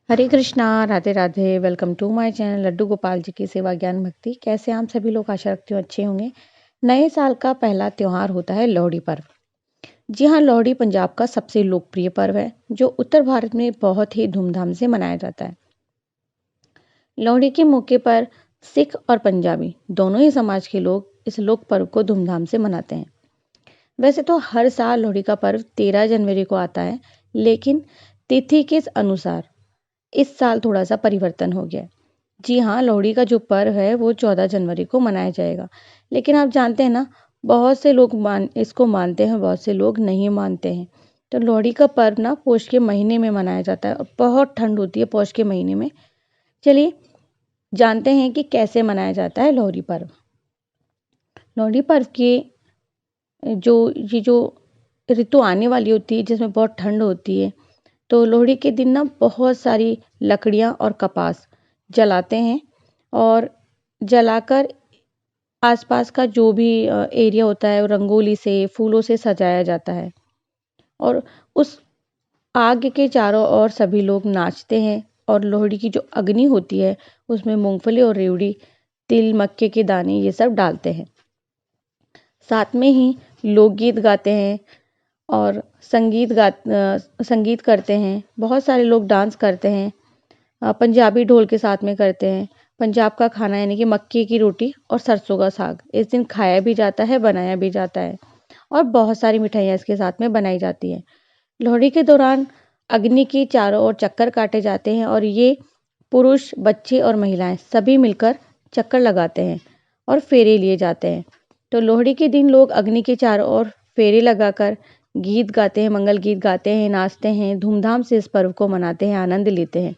Hare Krishna, Radhe Radhe. Welcome to my channel Laddu Gopal ji की सेवा ज्ञान भक्ति। कैसे आप सभी लोग, आशा रखती हूँ अच्छे होंगे। नए साल का पहला त्योहार होता है लोहड़ी पर्व। जी हाँ, लोहड़ी पंजाब का सबसे लोकप्रिय पर्व है जो उत्तर भारत में बहुत ही धूमधाम से मनाया जाता है। लोहड़ी के मौके पर सिख और पंजाबी दोनों ही समाज के लोग इस लोक पर्व को धूमधाम से मनाते हैं। वैसे तो हर साल लोहड़ी का पर्व 13 जनवरी को आता है, लेकिन तिथि के अनुसार इस साल थोड़ा-सा परिवर्तन हो गया है। जी हाँ, लोहड़ी का जो पर्व है वो 14 जनवरी को मनाया जाएगा। लेकिन आप जानते हैं ना, बहुत से लोग इसको मानते हैं, बहुत से लोग नहीं मानते हैं। तो लोहड़ी का पर्व ना पौष के महीने में मनाया जाता है और बहुत ठंड होती है पौष के महीने में। चलिए जानते हैं कि कैसे मनाया जाता है लोहड़ी पर्व। लोहड़ी पर्व के जो ऋतु आने वाली होती है जिसमें बहुत ठंड होती है, तो लोहड़ी के दिन ना बहुत सारी लकड़ियाँ और कपास जलाते हैं और जलाकर आसपास का जो भी एरिया होता है वो रंगोली से, फूलों से सजाया जाता है और उस आग के चारों ओर सभी लोग नाचते हैं और लोहड़ी की जो अग्नि होती है उसमें मूंगफली और रेवड़ी, तिल, मक्के के दाने ये सब डालते हैं। साथ में ही लोकगीत गाते हैं और संगीत करते हैं। बहुत सारे लोग डांस करते हैं। पंजाबी ढोल के साथ में करते हैं। पंजाब का खाना यानी कि मक्की की रोटी और सरसों का साग इस दिन खाया भी जाता है, बनाया भी जाता है और बहुत सारी मिठाइयाँ इसके साथ में बनाई जाती हैं। लोहड़ी के दौरान अग्नि के चारों ओर चक्कर काटे जाते हैं और ये पुरुष, बच्चे और महिलाएं सभी मिलकर चक्कर लगाते हैं और फेरे लिए जाते हैं। तो लोहड़ी के दिन लोग अग्नि के चारों ओर फेरे लगाकर गीत गाते हैं, मंगल गीत गाते हैं, नाचते हैं, धूमधाम से इस पर्व को मनाते हैं, आनंद लेते हैं।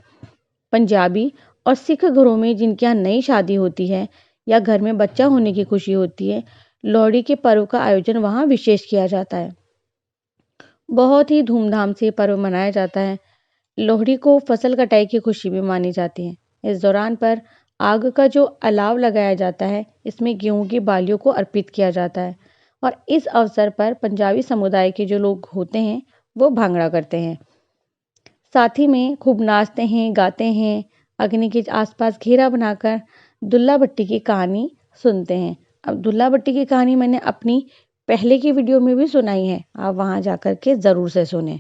पंजाबी और सिख घरों में जिनके यहाँ नई शादी होती है या घर में बच्चा होने की खुशी होती है, लोहड़ी के पर्व का आयोजन वहाँ विशेष किया जाता है। बहुत ही धूमधाम से पर्व मनाया जाता है। लोहड़ी को फसल कटाई की खुशी भी मानी जाती है। इस दौरान पर आग का जो अलाव लगाया जाता है, इसमें गेहूं की बालियों को अर्पित किया जाता है और इस अवसर पर पंजाबी समुदाय के जो लोग होते हैं वो भांगड़ा करते हैं। साथ ही में खूब नाचते हैं, गाते हैं, अग्नि के आसपास घेरा बनाकर दुल्ला भट्टी की कहानी सुनते हैं। अब दुल्ला भट्टी की कहानी मैंने अपनी पहले की वीडियो में भी सुनाई है, आप वहाँ जाकर के ज़रूर से सुने।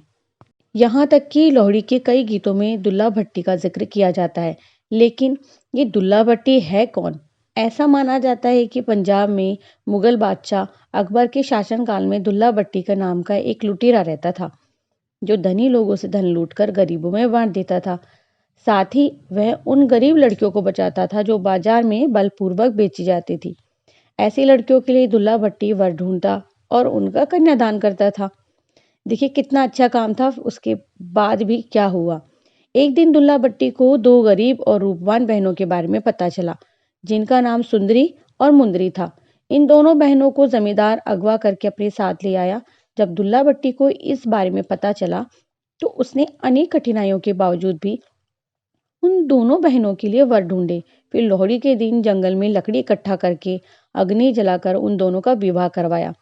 यहाँ तक कि लोहड़ी के कई गीतों में दुल्ला भट्टी का जिक्र किया जाता है, लेकिन ये दुल्ला भट्टी है कौन? ऐसा माना जाता है कि पंजाब में मुगल बादशाह अकबर के शासनकाल में दुल्ला भट्टी का नाम का एक लुटेरा रहता था, जो धनी लोगों से धन लूटकर गरीबों में बांट देता था। साथ ही वह उन गरीब लड़कियों को बचाता था जो बाजार में बलपूर्वक बेची जाती थी। ऐसी लड़कियों के लिए दुल्ला भट्टी वर ढूंढता और उनका कन्यादान करता था। देखिए कितना अच्छा काम था। उसके बाद भी क्या हुआ, एक दिन दुल्ला भट्टी को दो गरीब और रूपवान बहनों के बारे में पता चला, जिनका नाम सुंदरी और मुंदरी था। इन दोनों बहनों को जमींदार अगवा करके अपने साथ ले आया। जब दुल्ला भट्टी को इस बारे में पता चला तो उसने अनेक कठिनाइयों के बावजूद भी उन दोनों बहनों के लिए वर ढूंढे। फिर लोहड़ी के दिन जंगल में लकड़ी इकट्ठा करके अग्नि जलाकर उन दोनों का विवाह करवाया,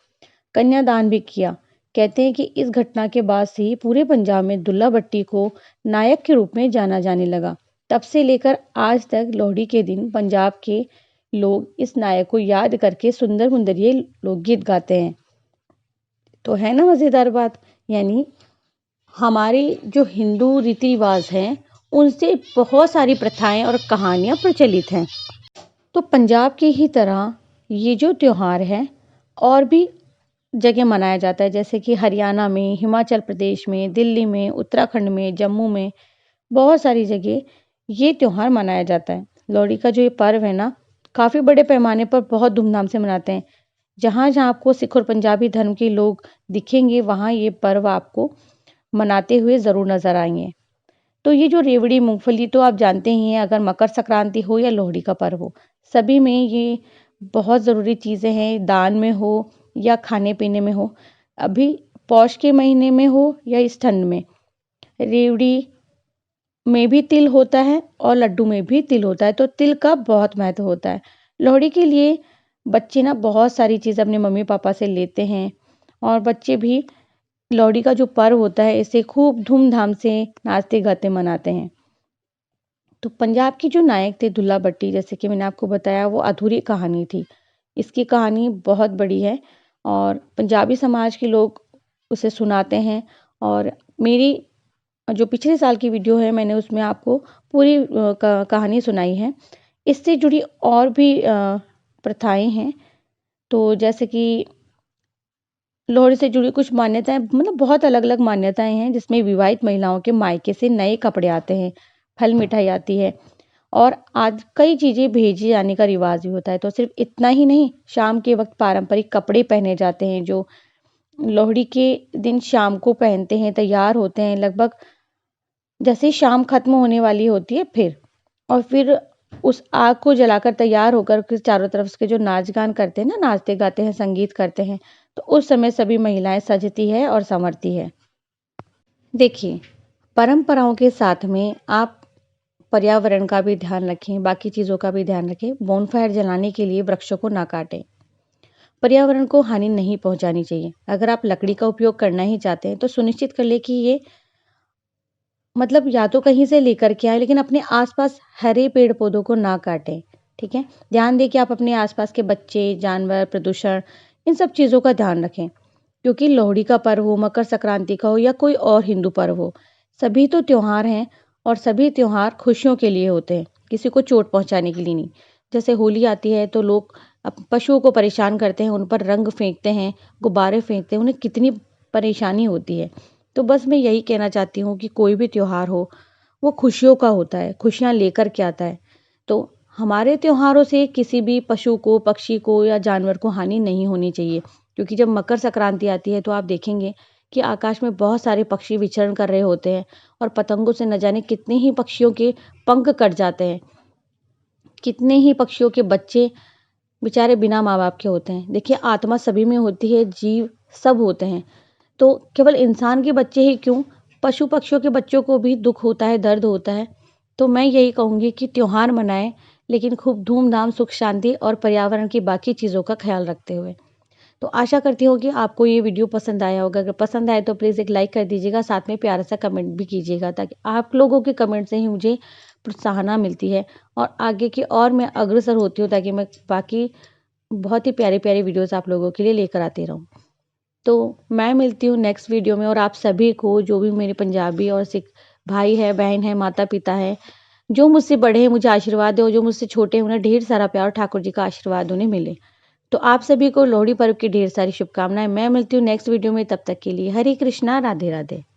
कन्यादान भी किया। कहते हैं कि इस घटना के बाद से ही पूरे पंजाब में दुल्ला भट्टी को नायक के रूप में जाना जाने लगा। तब से लेकर आज तक लोहड़ी के दिन पंजाब के लोग इस नायक को याद करके सुंदर मुंदरिये लोकगीत गाते हैं। तो है ना मज़ेदार बात। यानी हमारे जो हिंदू रीति रिवाज हैं उनसे बहुत सारी प्रथाएं और कहानियां प्रचलित हैं। तो पंजाब की ही तरह ये जो त्योहार है और भी जगह मनाया जाता है, जैसे कि हरियाणा में, हिमाचल प्रदेश में, दिल्ली में, उत्तराखंड में, जम्मू में, बहुत सारी जगह ये त्योहार मनाया जाता है। लोहड़ी का जो ये पर्व है ना, काफ़ी बड़े पैमाने पर बहुत धूमधाम से मनाते हैं। जहाँ जहाँ आपको सिख और पंजाबी धर्म के लोग दिखेंगे, वहाँ ये पर्व आपको मनाते हुए ज़रूर नज़र आएंगे। तो ये जो रेवड़ी, मूंगफली तो आप जानते ही हैं, अगर मकर संक्रांति हो या लोहड़ी का पर्व हो, सभी में ये बहुत ज़रूरी चीज़ें हैं। दान में हो या खाने पीने में हो, अभी पौष के महीने में हो या इस ठंड में, रेवड़ी में भी तिल होता है और लड्डू में भी तिल होता है, तो तिल का बहुत महत्व होता है। लोहड़ी के लिए बच्चे ना बहुत सारी चीज़ें अपने मम्मी पापा से लेते हैं और बच्चे भी लोहड़ी का जो पर्व होता है इसे खूब धूमधाम से नाचते गाते मनाते हैं। तो पंजाब की जो नायक थे दुल्ला भट्टी, जैसे कि मैंने आपको बताया, वो अधूरी कहानी थी। इसकी कहानी बहुत बड़ी है और पंजाबी समाज के लोग उसे सुनाते हैं। और मेरी जो पिछले साल की वीडियो है, मैंने उसमें आपको पूरी कहानी सुनाई है। इससे जुड़ी और भी प्रथाएं हैं। तो जैसे कि लोहड़ी से जुड़ी कुछ मान्यताएं, मतलब बहुत अलग अलग मान्यताएं हैं, जिसमें विवाहित महिलाओं के मायके से नए कपड़े आते हैं, फल मिठाई आती है और आज कई चीज़ें भेजे जाने का रिवाज भी होता है। तो सिर्फ इतना ही नहीं, शाम के वक्त पारंपरिक कपड़े पहने जाते हैं, जो लोहड़ी के दिन शाम को पहनते हैं, तैयार होते हैं लगभग जैसे ही शाम खत्म होने वाली होती है फिर उस आग को जलाकर तैयार होकर फिर चारों तरफ उसके जो नाच गान करते हैं ना, नाचते गाते हैं, संगीत करते हैं, तो उस समय सभी महिलाएं सजती है और संवरती है। देखिए, परंपराओं के साथ में आप पर्यावरण का भी ध्यान रखें, बाकी चीज़ों का भी ध्यान रखें। बोनफायर जलाने के लिए वृक्षों को ना काटें, पर्यावरण को हानि नहीं पहुंचानी चाहिए। अगर आप लकड़ी का उपयोग करना ही चाहते हैं तो सुनिश्चित कर ले कि ये मतलब या तो कहीं से लेकर के आए, लेकिन अपने आसपास हरे पेड़ पौधों को ना काटें। ठीक है, ध्यान दें कि आप अपने आसपास के बच्चे, जानवर, प्रदूषण, इन सब चीज़ों का ध्यान रखें। क्योंकि लोहड़ी का पर्व हो, मकर संक्रांति का हो या कोई और हिंदू पर्व हो, सभी तो त्योहार हैं और सभी त्योहार खुशियों के लिए होते हैं, किसी को चोट पहुंचाने के लिए नहीं। जैसे होली आती है तो लोग पशुओं को परेशान करते हैं, उन पर रंग फेंकते हैं, गुब्बारे फेंकते हैं, उन्हें कितनी परेशानी होती है। तो बस मैं यही कहना चाहती हूँ कि कोई भी त्योहार हो, वो खुशियों का होता है, खुशियाँ लेकर के आता है। तो हमारे त्योहारों से किसी भी पशु को, पक्षी को या जानवर को हानि नहीं होनी चाहिए। क्योंकि जब मकर संक्रांति आती है तो आप देखेंगे कि आकाश में बहुत सारे पक्षी विचरण कर रहे होते हैं और पतंगों से न जाने कितने ही पक्षियों के पंख कट जाते हैं, कितने ही पक्षियों के बच्चे बेचारे बिना माँ बाप के होते हैं। देखिए, आत्मा सभी में होती है, जीव सब होते हैं। तो केवल इंसान के बच्चे ही क्यों, पशु पक्षियों के बच्चों को भी दुख होता है, दर्द होता है। तो मैं यही कहूँगी कि त्योहार मनाएं, लेकिन खूब धूमधाम, सुख शांति और पर्यावरण की बाकी चीज़ों का ख्याल रखते हुए। तो आशा करती हूँ कि आपको ये वीडियो पसंद आया होगा। अगर पसंद आए तो प्लीज़ एक लाइक कर दीजिएगा, साथ में प्यारा सा कमेंट भी कीजिएगा, ताकि आप लोगों के कमेंट से ही मुझे प्रोत्साहना मिलती है और आगे की और मैं अग्रसर होती हूँ, ताकि मैं बाकी बहुत ही प्यारी प्यारी वीडियोज़ आप लोगों के लिए लेकर आती रहूँ। तो मैं मिलती हूँ नेक्स्ट वीडियो में, और आप सभी को, जो भी मेरे पंजाबी और सिख भाई है, बहन है, माता पिता है, जो मुझसे बड़े हैं मुझे आशीर्वाद दें, और जो मुझसे छोटे हैं उन्हें ढेर सारा प्यार, ठाकुर जी का आशीर्वाद उन्हें मिले। तो आप सभी को लोहड़ी पर्व की ढेर सारी शुभकामनाएं। मैं मिलती हूँ नेक्स्ट वीडियो में, तब तक के लिए हरे कृष्णा, राधे राधे।